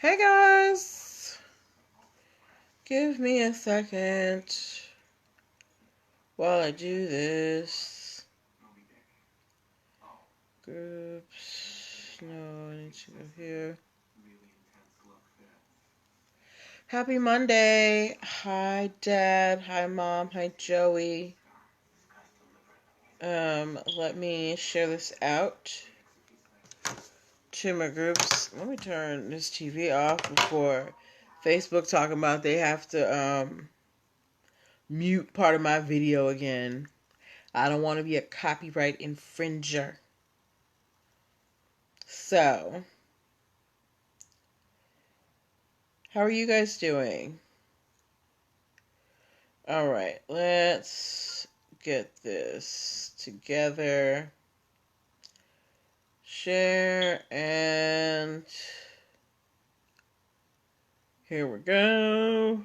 Hey guys, give me a second while I do this. Groups, no, I need to go here. Happy Monday. Hi Dad, hi Mom, hi Joey. Let me share this out to my groups. Let me turn this TV off before Facebook talking about they have to mute part of my video again. I don't want to be a copyright infringer. So, how are you guys doing? Alright, let's get this together. Share, and here we go.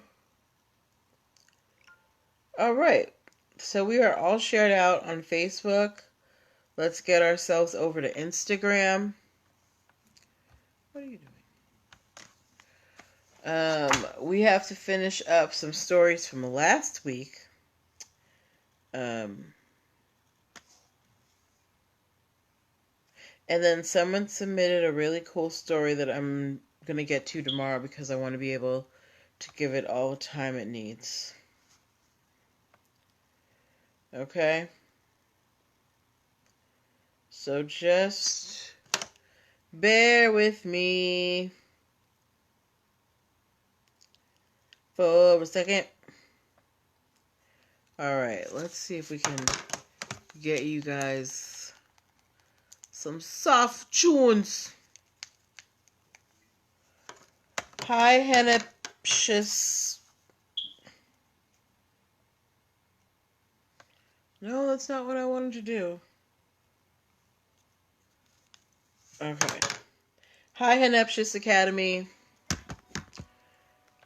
Alright, so we are all shared out on Facebook. Let's get ourselves over to Instagram. What are you doing? We have to finish up some stories from last week. And then someone submitted a really cool story that I'm going to get to tomorrow because I want to be able to give it all the time it needs. Okay? So just bear with me for a second. Alright, let's see if we can get you guys some soft tunes. Hi, Heneptious. No, that's not what I wanted to do. Okay. Hi, Heneptious Academy.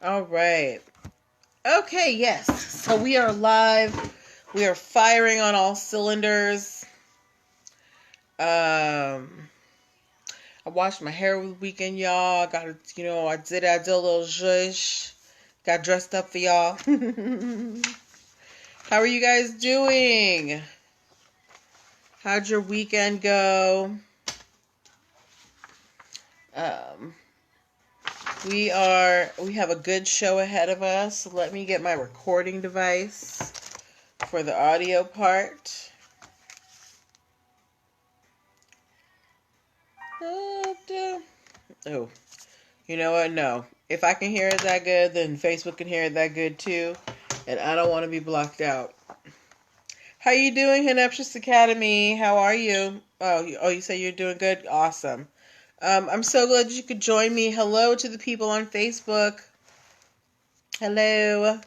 Alright. Okay, yes. So we are live. We are firing on all cylinders. I washed my hair over the weekend, y'all. I did a little zhush. Got dressed up for y'all. How are you guys doing? How'd your weekend go? We have a good show ahead of us. Let me get my recording device for the audio part. Oh, you know what? No. If I can hear it that good, then Facebook can hear it that good too. And I don't want to be blocked out. How you doing, Heneptious Academy? How are you? You say you're doing good? Awesome. I'm so glad you could join me. Hello to the people on Facebook. Hello.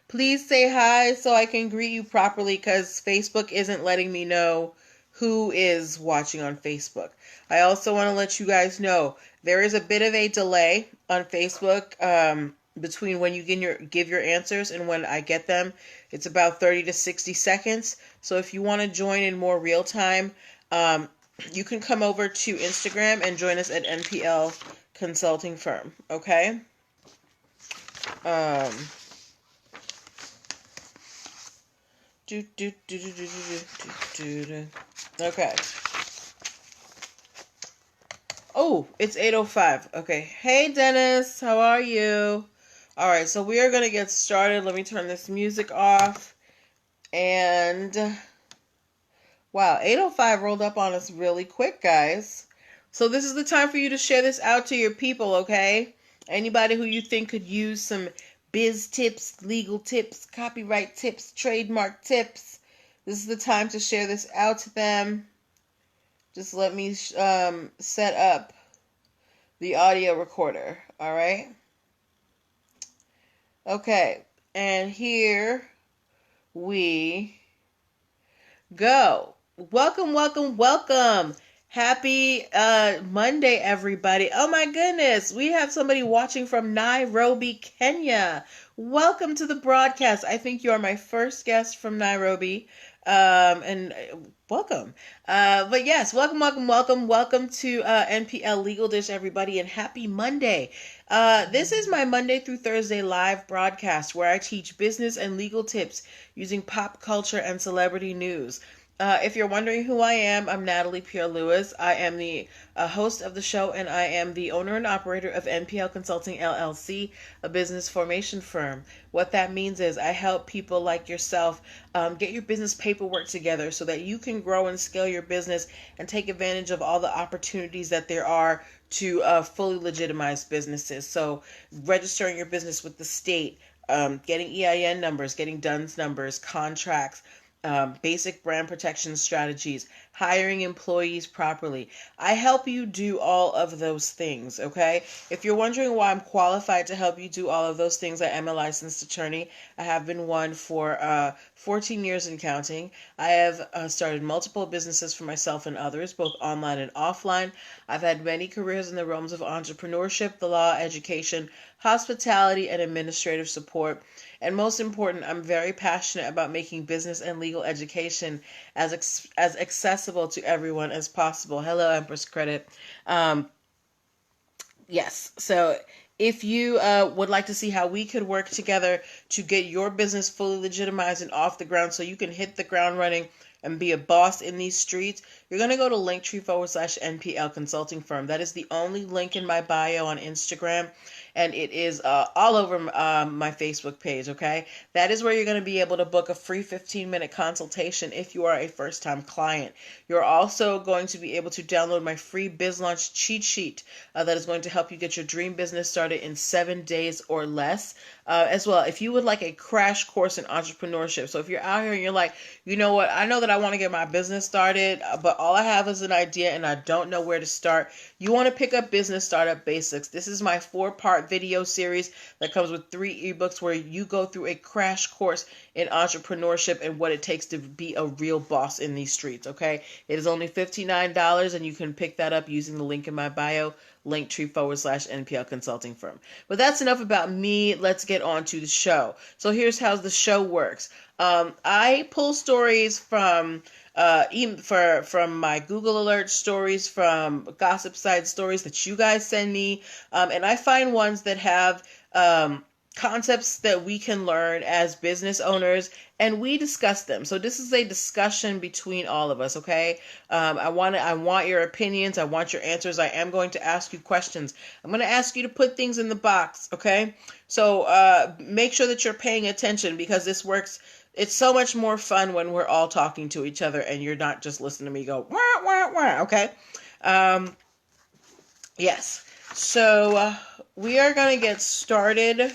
Please say hi so I can greet you properly because Facebook isn't letting me know who is watching on Facebook. I also want to let you guys know there is a bit of a delay on Facebook between when you give your answers and when I get them. It's about 30 to 60 seconds. So if you want to join in more real time, you can come over to Instagram and join us at NPL Consulting Firm. Okay? Okay. Oh, it's 8:05. Okay. Hey, Dennis. How are you? All right. So we are going to get started. Let me turn this music off. And wow, 8:05 rolled up on us really quick, guys. So this is the time for you to share this out to your people, okay? Anybody who you think could use some biz tips, legal tips, copyright tips, trademark tips. This is the time to share this out to them. Just let me set up the audio recorder, all right? Okay, and here we go. Welcome, welcome, welcome. Happy Monday, everybody. Oh my goodness, we have somebody watching from Nairobi, Kenya. Welcome to the broadcast. I think you are my first guest from Nairobi. And welcome. But yes, welcome to NPL Legal Dish, everybody, and happy Monday. This is my Monday through Thursday live broadcast where I teach business and legal tips using pop culture and celebrity news. If you're wondering who I am, I'm Natalie Pierre-Lewis. I am the host of the show, and I am the owner and operator of NPL Consulting LLC, a business formation firm. What that means is I help people like yourself get your business paperwork together so that you can grow and scale your business and take advantage of all the opportunities that there are to fully legitimize businesses. So registering your business with the state, getting EIN numbers, getting DUNS numbers, contracts, basic brand protection strategies, hiring employees properly. I help you do all of those things, okay? If you're wondering why I'm qualified to help you do all of those things, I am a licensed attorney. I have been one for 14 years and counting. I have started multiple businesses for myself and others, both online and offline. I've had many careers in the realms of entrepreneurship, the law, education, hospitality, and administrative support. And most important, I'm very passionate about making business and legal education as accessible to everyone as possible. Hello, Empress Credit. Yes, so if you would like to see how we could work together to get your business fully legitimized and off the ground so you can hit the ground running and be a boss in these streets, you're going to go to linktr.ee/NPL Consulting Firm. That is the only link in my bio on Instagram, and it is all over my Facebook page, okay? That is where you're going to be able to book a free 15-minute consultation if you are a first-time client. You're also going to be able to download my free Biz Launch cheat sheet that is going to help you get your dream business started in 7 days or less. As well, if you would like a crash course in entrepreneurship. So if you're out here and you're like, you know what, I know that I want to get my business started, but all I have is an idea and I don't know where to start. You want to pick up Business Startup Basics. This is my 4-part video series that comes with 3 ebooks where you go through a crash course in entrepreneurship and what it takes to be a real boss in these streets, okay? It is only $59 and you can pick that up using the link in my bio, linktree/NPL Consulting Firm. But that's enough about me. Let's get on to the show. So here's how the show works. I pull stories from my Google Alert stories, from gossip side stories that you guys send me, and I find ones that have concepts that we can learn as business owners, and we discuss them. So this is a discussion between all of us, okay? I want your opinions. I want your answers. I am going to ask you questions. I'm going to ask you to put things in the box, okay? So make sure that you're paying attention, because this works. It's so much more fun when we're all talking to each other and you're not just listening to me go, wah, wah, wah, okay? Yes. So we are going to get started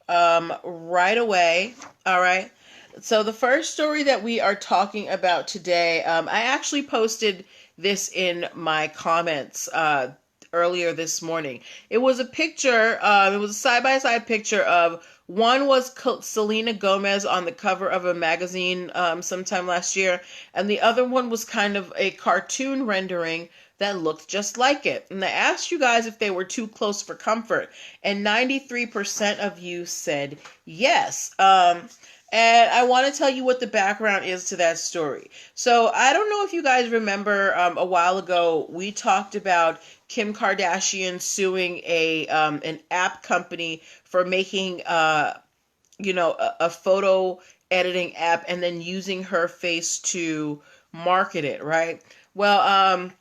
right away. All right. So the first story that we are talking about today, I actually posted this in my comments earlier this morning. It was a picture, it was a side-by-side picture of, one was Selena Gomez on the cover of a magazine sometime last year, and the other one was kind of a cartoon rendering that looked just like it. And I asked you guys if they were too close for comfort, and 93% of you said yes. And I want to tell you what the background is to that story. So I don't know if you guys remember a while ago, we talked about Kim Kardashian suing an app company for making a photo editing app and then using her face to market it, right? Well,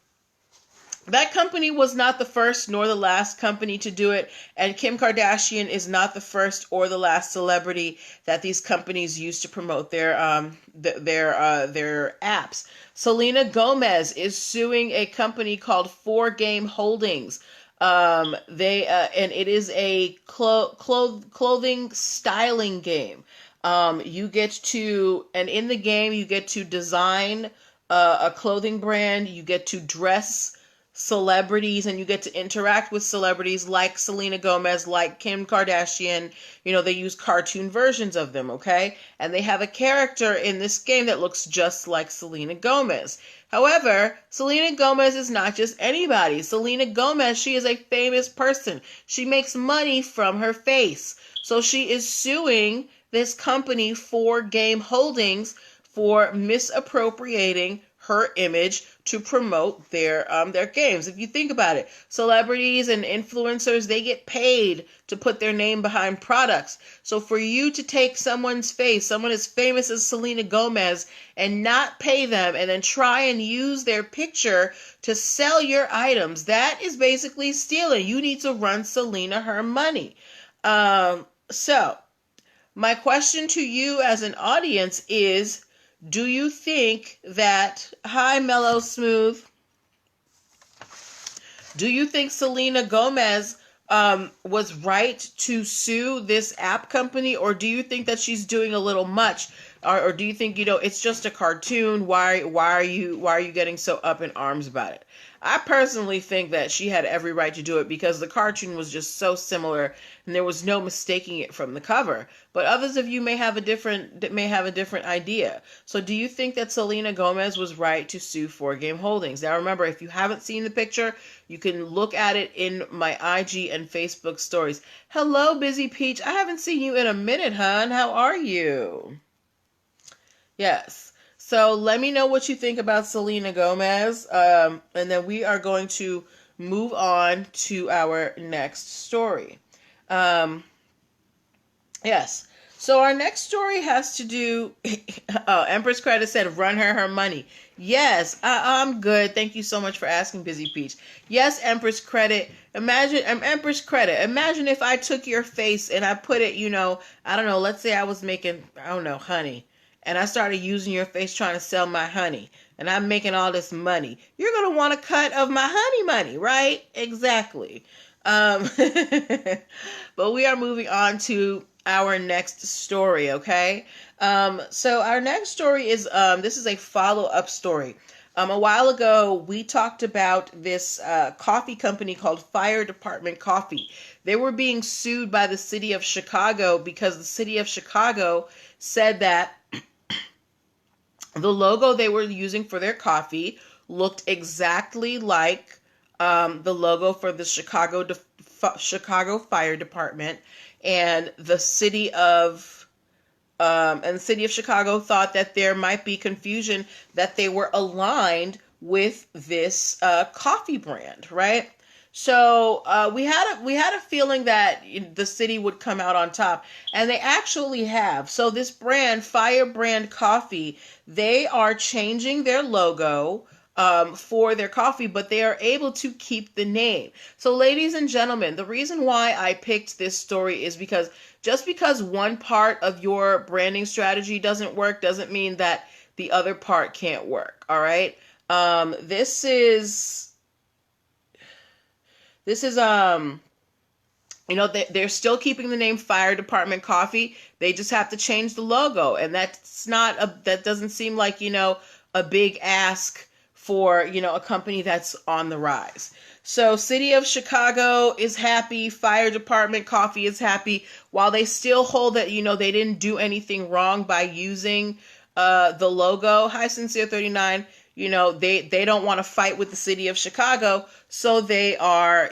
that company was not the first nor the last company to do it, and Kim Kardashian is not the first or the last celebrity that these companies use to promote their apps. Selena Gomez is suing a company called 4Game Holdings. And it is a clothing styling game. You get to, and in the game you get to design a clothing brand. You get to dress celebrities, and you get to interact with celebrities like Selena Gomez, like Kim Kardashian. You know, they use cartoon versions of them, okay? And they have a character in this game that looks just like Selena Gomez. However, Selena Gomez is not just anybody. Selena Gomez, she is a famous person. She makes money from her face. So she is suing this company, 4Game Holdings, for misappropriating her image to promote their games. If you think about it, celebrities and influencers, they get paid to put their name behind products. So for you to take someone's face, someone as famous as Selena Gomez, and not pay them and then try and use their picture to sell your items, that is basically stealing. You need to run Selena her money. So my question to you as an audience is, do you think that, hi Mellow Smooth, do you think Selena Gomez was right to sue this app company, or do you think that she's doing a little much, or do you think, it's just a cartoon? Why are you getting so up in arms about it? I personally think that she had every right to do it because the cartoon was just so similar and there was no mistaking it from the cover. But others of you may have a different idea. So do you think that Selena Gomez was right to sue 4Game Holdings? Now remember, if you haven't seen the picture, you can look at it in my IG and Facebook stories. Hello, Busy Peach. I haven't seen you in a minute, hon. How are you? Yes. So let me know what you think about Selena Gomez. And then we are going to move on to our next story. Yes. So our next story has to do, Empress Credit said, run her money. Yes, I'm good. Thank you so much for asking, Busy Peach. Yes, Empress Credit. Imagine if I took your face and I put it, I don't know, let's say I was making, honey. And I started using your face trying to sell my honey. And I'm making all this money. You're going to want a cut of my honey money, right? Exactly. But we are moving on to our next story, okay? So our next story is, this is a follow-up story. A while ago, we talked about this coffee company called Fire Department Coffee. They were being sued by the city of Chicago because the city of Chicago said that the logo they were using for their coffee looked exactly like the logo for the Chicago Fire Department, and the city of Chicago thought that there might be confusion that they were aligned with this coffee brand, right? So we had a feeling that the city would come out on top, and they actually have. So this brand, Fire Brand Coffee, they are changing their logo for their coffee, but they are able to keep the name. So ladies and gentlemen, the reason why I picked this story is because just because one part of your branding strategy doesn't work doesn't mean that the other part can't work. All right. This is they're still keeping the name Fire Department Coffee. They just have to change the logo. And that doesn't seem like, a big ask for, a company that's on the rise. So City of Chicago is happy. Fire Department Coffee is happy. While they still hold that, they didn't do anything wrong by using the logo. Hi, Sincere 39. They don't want to fight with the city of Chicago, so they are,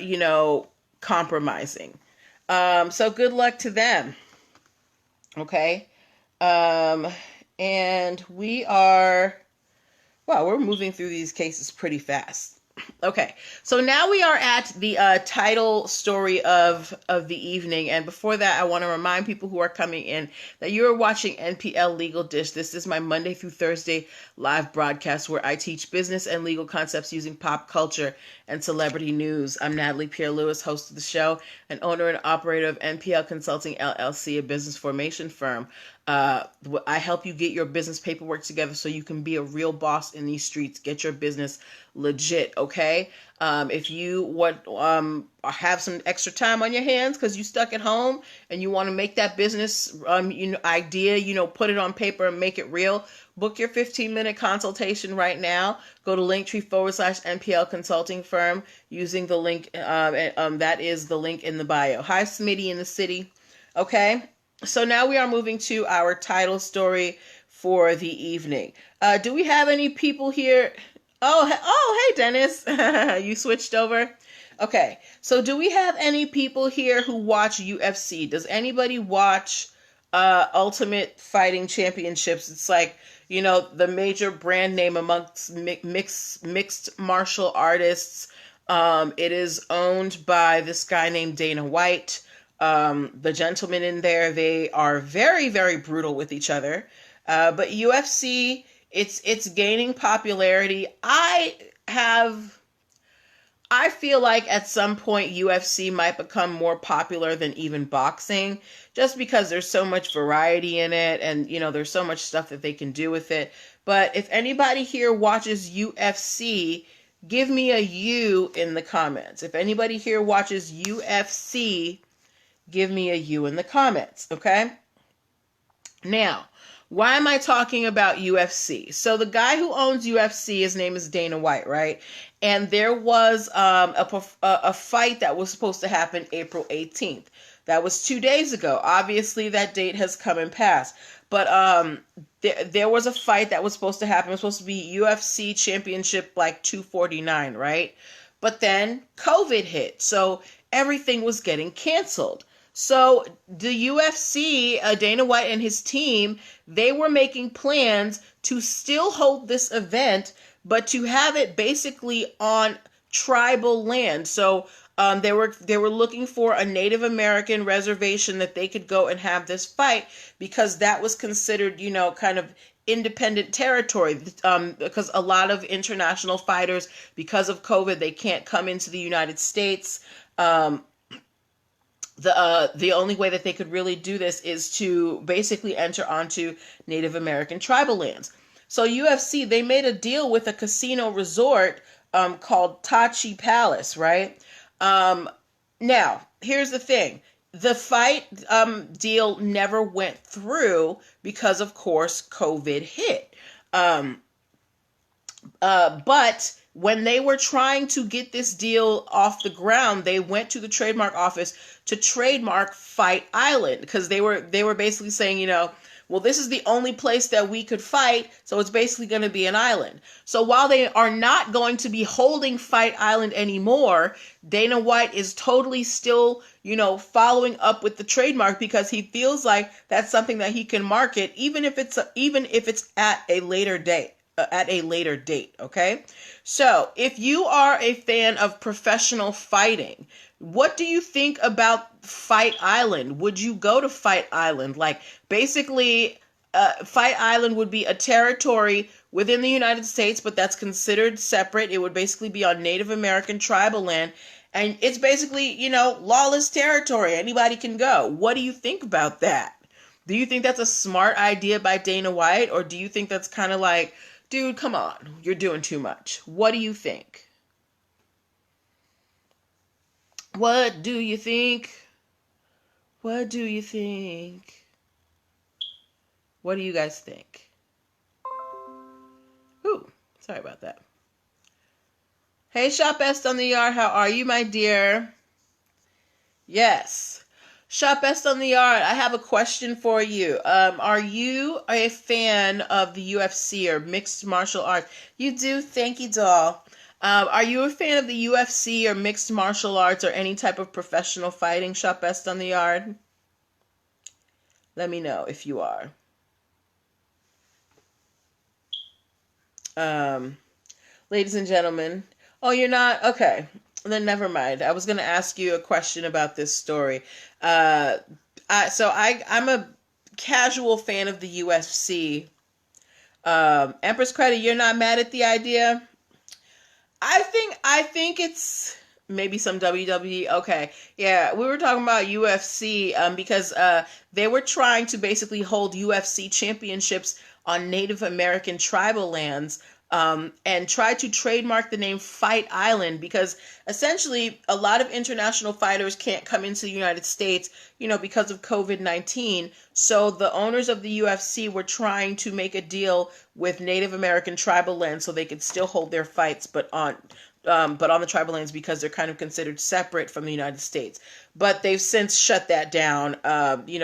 compromising. So good luck to them. Okay. And we're moving through these cases pretty fast. Okay, so now we are at the title story of the evening, and before that, I want to remind people who are coming in that you are watching NPL Legal Dish. This is my Monday through Thursday live broadcast where I teach business and legal concepts using pop culture and celebrity news. I'm Natalie Pierre-Lewis, host of the show, and owner and operator of NPL Consulting LLC, a business formation firm. I help you get your business paperwork together so you can be a real boss in these streets. Get your business legit, okay? If you have some extra time on your hands because you're stuck at home and you want to make that business idea, put it on paper and make it real, book your 15-minute consultation right now. Go to linktr.ee/NPL Consulting Firm using the link. That is the link in the bio. Hi, Smitty in the city. Okay. So now we are moving to our title story for the evening. Do we have any people here? Oh, hey, Dennis. You switched over? Okay. So do we have any people here who watch UFC? Does anybody watch Ultimate Fighting Championships? It's like, the major brand name amongst mixed martial artists. It is owned by this guy named Dana White. The gentlemen in there, they are very, very brutal with each other. But UFC, it's gaining popularity. I feel like at some point UFC might become more popular than even boxing, just because there's so much variety in it, and there's so much stuff that they can do with it. But if anybody here watches UFC, give me a U in the comments. If anybody here watches UFC, give me a U in the comments, okay? Now, why am I talking about UFC? So the guy who owns UFC, his name is Dana White, right? And there was a fight that was supposed to happen April 18th. That was 2 days ago. Obviously, that date has come and passed. But there was a fight that was supposed to happen. It was supposed to be UFC Championship like 249, right? But then COVID hit. So everything was getting canceled. So the UFC, Dana White and his team, they were making plans to still hold this event, but to have it basically on tribal land. So they were looking for a Native American reservation that they could go and have this fight, because that was considered, kind of independent territory, because a lot of international fighters, because of COVID, they can't come into the United States. The only way that they could really do this is to basically enter onto Native American tribal lands. So UFC, they made a deal with a casino resort called Tachi Palace, right? Now, here's the thing. The fight deal never went through because, of course, COVID hit. But when they were trying to get this deal off the ground, they went to the trademark office to trademark Fight Island, because they were basically saying, well, this is the only place that we could fight, so it's basically going to be an island. So while they are not going to be holding Fight Island anymore, Dana White is totally still, following up with the trademark, because he feels like that's something that he can market, even if it's at a later date. Okay? So, if you are a fan of professional fighting, what do you think about Fight Island? Would you go to Fight Island? Like, basically, Fight Island would be a territory within the United States, but that's considered separate. It would basically be on Native American tribal land, and it's basically, lawless territory. Anybody can go. What do you think about that? Do you think that's a smart idea by Dana White, or do you think that's kind of like, dude, come on, you're doing too much? What do you think? What do you think? What do you think? What do you guys think? Ooh, sorry about that. Hey, Shop Best on the Yard, how are you, my dear? Yes. Shop Best on the Yard, I have a question for you. Are you a fan of the UFC or mixed martial arts? You do? Thank you, doll. Are you a fan of the UFC or mixed martial arts or any type of professional fighting? Shop Best on the Yard? Let me know if you are. Ladies and gentlemen. Oh, you're not? Okay. Then never mind. I was going to ask you a question about this story. I'm a casual fan of the UFC. Empress Credit, you're not mad at the idea? I think it's maybe some WWE. Okay. Yeah, we were talking about UFC because they were trying to basically hold UFC championships on Native American tribal lands. And try to trademark the name Fight Island, because essentially a lot of international fighters can't come into the United States, because of COVID-19. So the owners of the UFC were trying to make a deal with Native American tribal land so they could still hold their fights, but on but on the tribal lands because they're kind of considered separate from the United States. But they've since shut that down,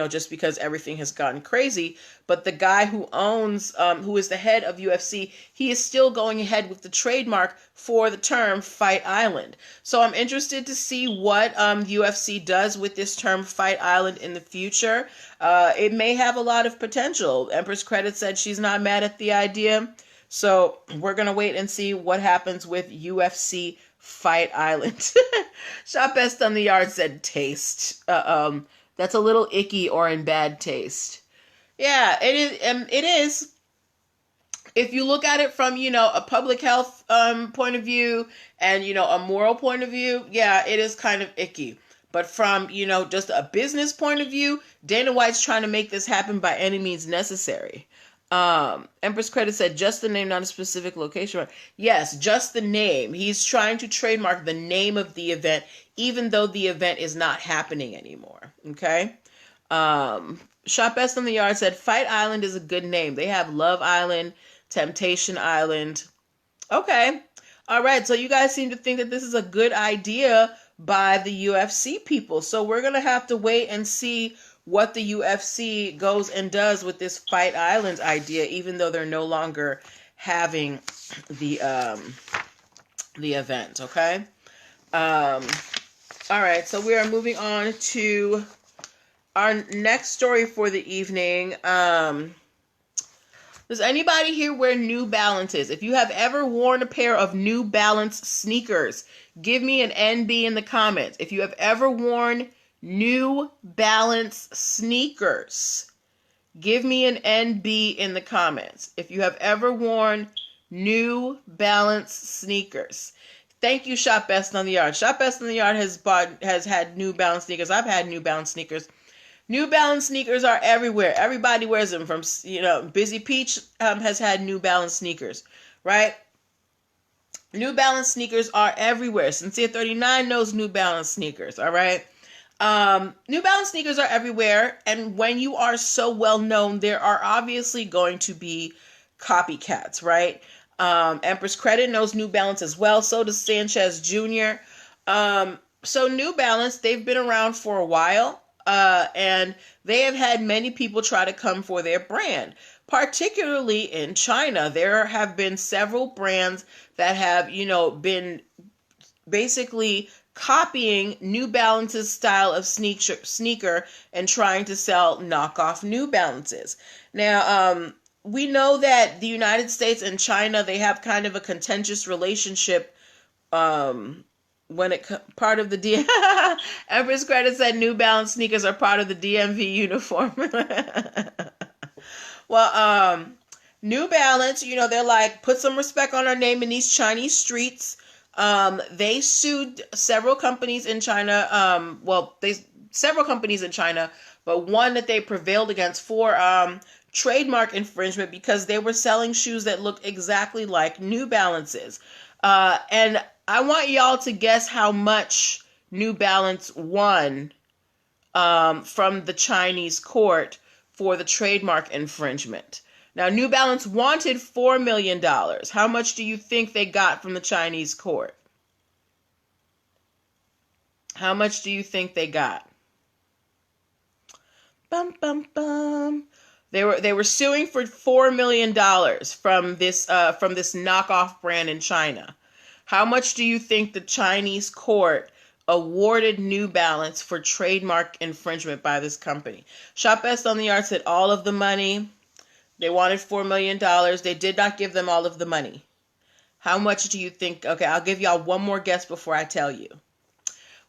just because everything has gotten crazy. But the guy who owns, who is the head of UFC, he is still going ahead with the trademark for the term Fight Island. So I'm interested to see what UFC does with this term Fight Island in the future. It may have a lot of potential. Empress Credit said she's not mad at the idea. So we're going to wait and see what happens with UFC Fight Island. Shop Best on the Yard said taste. That's a little icky or in bad taste. Yeah, it is. It is. If you look at it from, a public health point of view and, a moral point of view, yeah, it is kind of icky. But from, just a business point of view, Dana White's trying to make this happen by any means necessary. Empress Credit said just the name, not a specific location. Yes, just the name. He's trying to trademark the name of the event, even though the event is not happening anymore. Okay. Shop Best on the Yard said Fight Island is a good name. They have Love Island, Temptation Island. Okay. All right. So you guys seem to think that this is a good idea by the UFC people. So we're going to have to wait and see what the UFC goes and does with this Fight Island idea, even though they're no longer having the event. Okay. All right. So we are moving on to our next story for the evening. Does anybody here wear New Balances? If you have ever worn a pair of New Balance sneakers, give me an NB in the comments. If you have ever worn New Balance sneakers, give me an NB in the comments. If you have ever worn New Balance sneakers. Thank you, Shop Best on the Yard. Shop Best on the Yard has had New Balance sneakers. I've had New Balance sneakers. New Balance sneakers are everywhere. Everybody wears them. From, Busy Peach has had New Balance sneakers, right? New Balance sneakers are everywhere. Sincere 39 knows New Balance sneakers, all right? New Balance sneakers are everywhere. And when you are so well known, there are obviously going to be copycats, right? Empress Credit knows New Balance as well. So does Sanchez Jr. So New Balance, they've been around for a while. And they have had many people try to come for their brand, particularly in China. There have been several brands that have, been basically copying New Balance's style of sneaker and trying to sell knockoff New Balances. Now, we know that the United States and China, they have kind of a contentious relationship, when it part of the Empress Credit said New Balance sneakers are part of the DMV uniform. Well, New Balance, they're like, put some respect on our name in these Chinese streets. They sued several companies in China. Several companies in China, but one that they prevailed against for trademark infringement because they were selling shoes that looked exactly like New Balances. And I want y'all to guess how much New Balance won from the Chinese court for the trademark infringement. Now, New Balance wanted $4 million. How much do you think they got from the Chinese court? How much do you think they got? Bum, bum, bum. They were suing for $4 million from this knockoff brand in China. How much do you think the Chinese court awarded New Balance for trademark infringement by this company? Shop Best on the Yard said all of the money. They wanted $4 million. They did not give them all of the money. How much do you think? Okay, I'll give y'all one more guess before I tell you.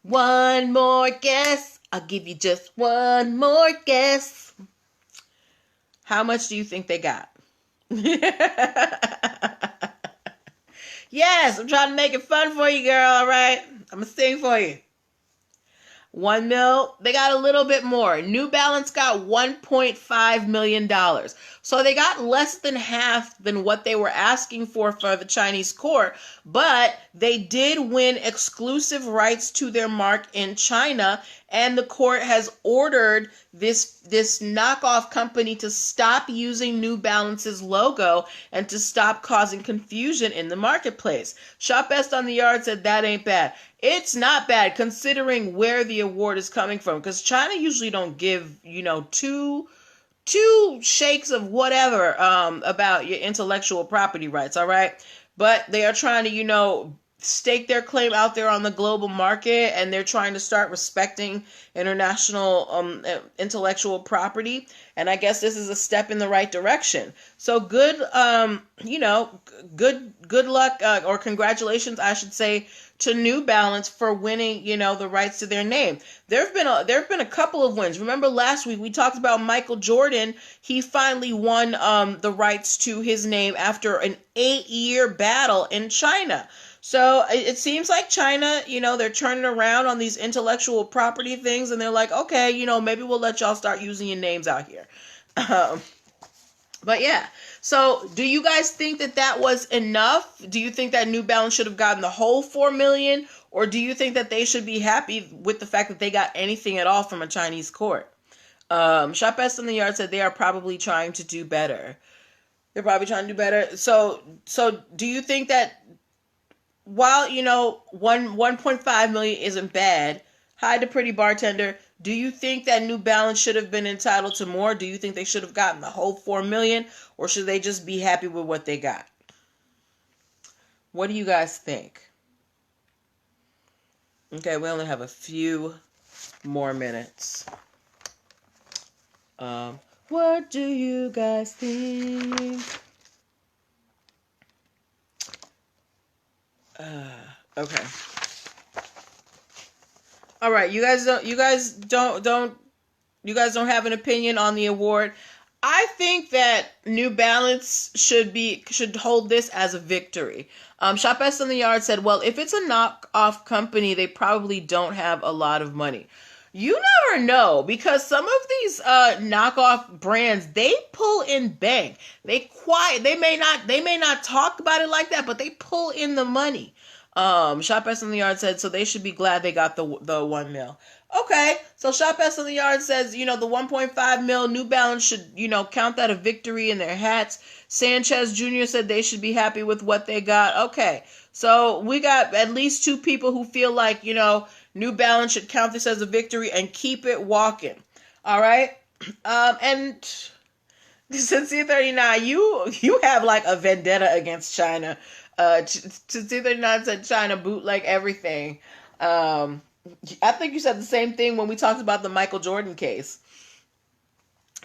One more guess. I'll give you just one more guess. How much do you think they got? Yes, I'm trying to make it fun for you, girl, all right? I'm going to sing for you. $1 million. They got a little bit more. New Balance got $1.5 million. So they got less than half than what they were asking for the Chinese court, but they did win exclusive rights to their mark in China, and the court has ordered this knockoff company to stop using New Balance's logo and to stop causing confusion in the marketplace. Shop Best on the Yard said that ain't bad. It's not bad considering where the award is coming from, because China usually don't give, two shakes of whatever about your intellectual property rights, all right? But they are trying to, stake their claim out there on the global market, and they're trying to start respecting international intellectual property. And I guess this is a step in the right direction. So good, good luck or congratulations, I should say, to New Balance for winning, the rights to their name. There've been a couple of wins. Remember last week we talked about Michael Jordan. He finally won the rights to his name after an 8-year battle in China. So it seems like China, they're turning around on these intellectual property things, and they're like, okay, maybe we'll let y'all start using your names out here. But yeah, so do you guys think that was enough? Do you think that New Balance should have gotten the whole $4 million, or do you think that they should be happy with the fact that they got anything at all from a Chinese court? Shop Best in the Yard said they are probably trying to do better. They're probably trying to do better. So do you think that while, 1.5 million isn't bad, hi to Pretty Bartender, do you think that New Balance should have been entitled to more? Do you think they should have gotten the whole $4 million, or should they just be happy with what they got? What do you guys think? Okay, we only have a few more minutes. What do you guys think? Okay. All right, you guys don't have an opinion on the award. I think that New Balance should hold this as a victory. Shop Best on the Yard said, well, if it's a knockoff company, they probably don't have a lot of money. You never know, because some of these knockoff brands, they pull in bank. They may not talk about it like that, but they pull in the money. Shop Best on the Yard said, so they should be glad they got the $1 million. Okay, so Shop Best on the Yard says, the 1.5 million, New Balance should, count that a victory in their hats. Sanchez Jr. said they should be happy with what they got. Okay, so we got at least 2 people who feel like, New Balance should count this as a victory and keep it walking. All right, and Sincere 39, you have like a vendetta against China. Sincere 39 said China bootleg everything. I think you said the same thing when we talked about the Michael Jordan case.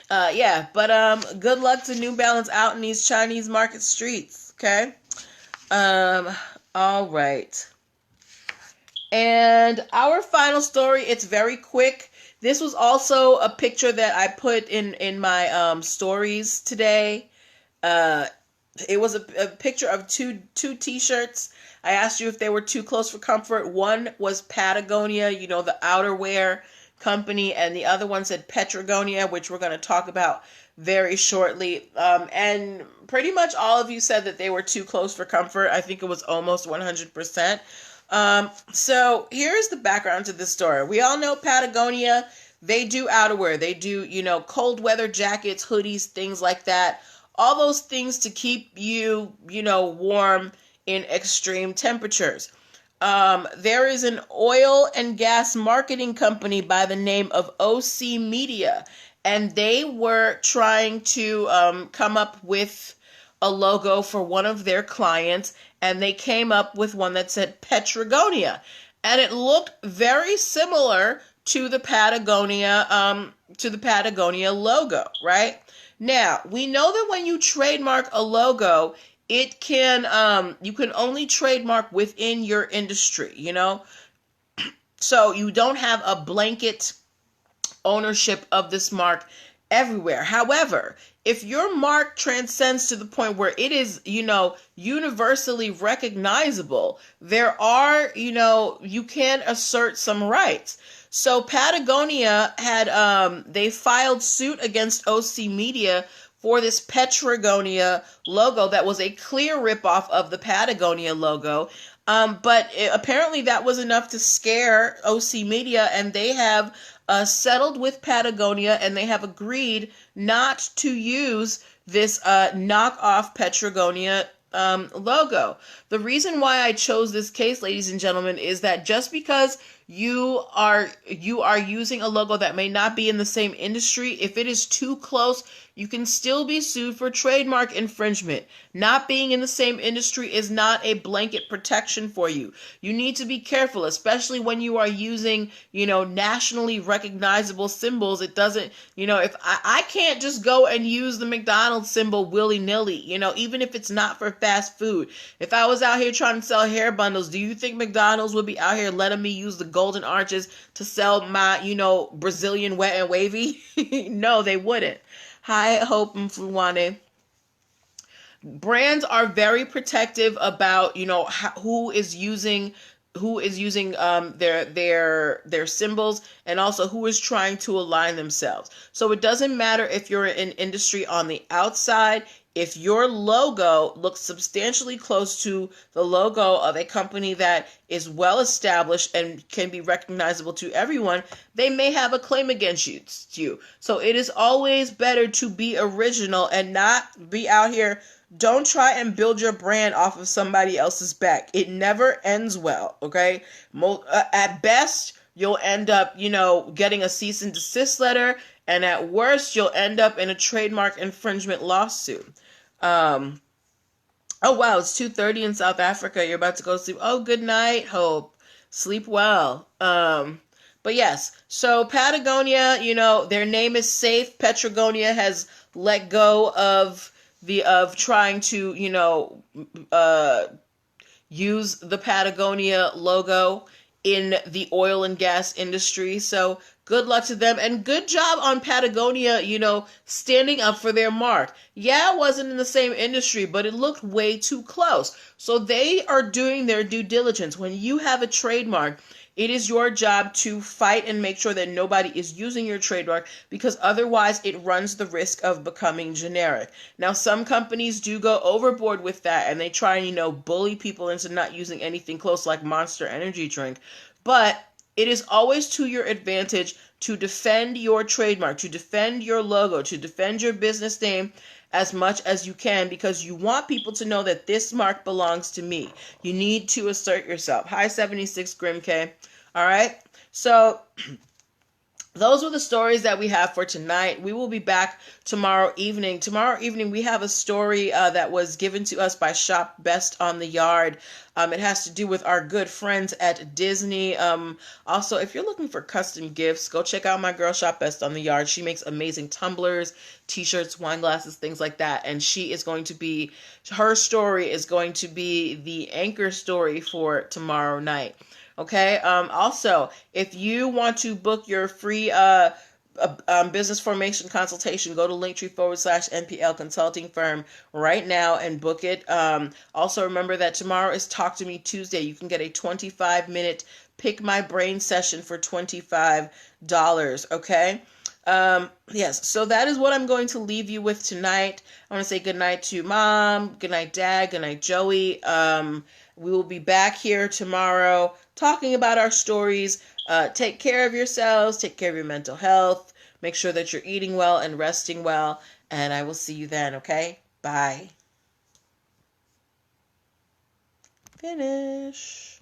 Yeah, but good luck to New Balance out in these Chinese market streets, okay? All right. And our final story, it's very quick. This was also a picture that I put in my stories today. It was a picture of two t-shirts. I asked you if they were too close for comfort. One was Patagonia, the outerwear company, and the other one said Petragonia, which we're going to talk about very shortly. And pretty much all of you said that they were too close for comfort. I think it was almost 100%. So here's the background to this story. We all know Patagonia. They do outerwear. They do, cold weather jackets, hoodies, things like that. All those things to keep you, warm in extreme temperatures. There is an oil and gas marketing company by the name of OC Media, and they were trying to come up with a logo for one of their clients, and they came up with one that said Petragonia, and it looked very similar to the Patagonia logo, right? Now, we know that when you trademark a logo, it can you can only trademark within your industry, So you don't have a blanket ownership of this mark everywhere. However, if your mark transcends to the point where it is, universally recognizable, there are, you can assert some rights. So Patagonia had, they filed suit against OC Media for this Petragonia logo that was a clear ripoff of the Patagonia logo. But apparently that was enough to scare OC Media, and they have settled with Patagonia, and they have agreed not to use this knockoff Patagonia logo. The reason why I chose this case, ladies and gentlemen, is that just because you are using a logo that may not be in the same industry, if it is too close, you can still be sued for trademark infringement. Not being in the same industry is not a blanket protection for you. You need to be careful, especially when you are using, nationally recognizable symbols. It doesn't, if I can't just go and use the McDonald's symbol willy-nilly, even if it's not for fast food. If I was out here trying to sell hair bundles, do you think McDonald's would be out here letting me use the golden arches to sell my, Brazilian wet and wavy? No, they wouldn't. Hi, Hope Mfulwane. Brands are very protective about, who is using their symbols, and also who is trying to align themselves. So it doesn't matter if you're in industry on the outside. If your logo looks substantially close to the logo of a company that is well established and can be recognizable to everyone, they may have a claim against you. So it is always better to be original and not be out here. Don't try and build your brand off of somebody else's back. It never ends well, okay? At best, you'll end up, getting a cease and desist letter, and at worst, you'll end up in a trademark infringement lawsuit. Oh wow, it's 2:30 in South Africa. You're about to go to sleep. Oh, good night, Hope. Sleep well. But yes, so Patagonia, their name is safe. Patagonia has let go of trying to, use the Patagonia logo in the oil and gas industry. So good luck to them, and good job on Patagonia, standing up for their mark. Yeah, it wasn't in the same industry, but it looked way too close. So they are doing their due diligence. When you have a trademark, it is your job to fight and make sure that nobody is using your trademark, because otherwise it runs the risk of becoming generic. Now, some companies do go overboard with that, and they try and, bully people into not using anything close, like Monster Energy drink. But it is always to your advantage to defend your trademark, to defend your logo, to defend your business name as much as you can, because you want people to know that this mark belongs to me. You need to assert yourself. Hi, 76 Grim K. All right. So those were the stories that we have for tonight. We will be back tomorrow evening. Tomorrow evening, we have a story that was given to us by Shop Best on the Yard. It has to do with our good friends at Disney. Also, if you're looking for custom gifts, go check out my girl Shop Best on the Yard. She makes amazing tumblers, t-shirts, wine glasses, things like that. And her story is going to be the anchor story for tomorrow night. Okay. Also, if you want to book your free business formation consultation, go to linktr.ee/nplconsultingfirm right now and book it. Also, remember that tomorrow is Talk to Me Tuesday. You can get a 25-minute Pick My Brain session for $25. Okay. Yes, so that is what I'm going to leave you with tonight. I want to say good night to Mom, good night Dad, good night Joey. We will be back here tomorrow talking about our stories. Take care of yourselves, take care of your mental health, make sure that you're eating well and resting well, and I will see you then, okay? Bye. Finish.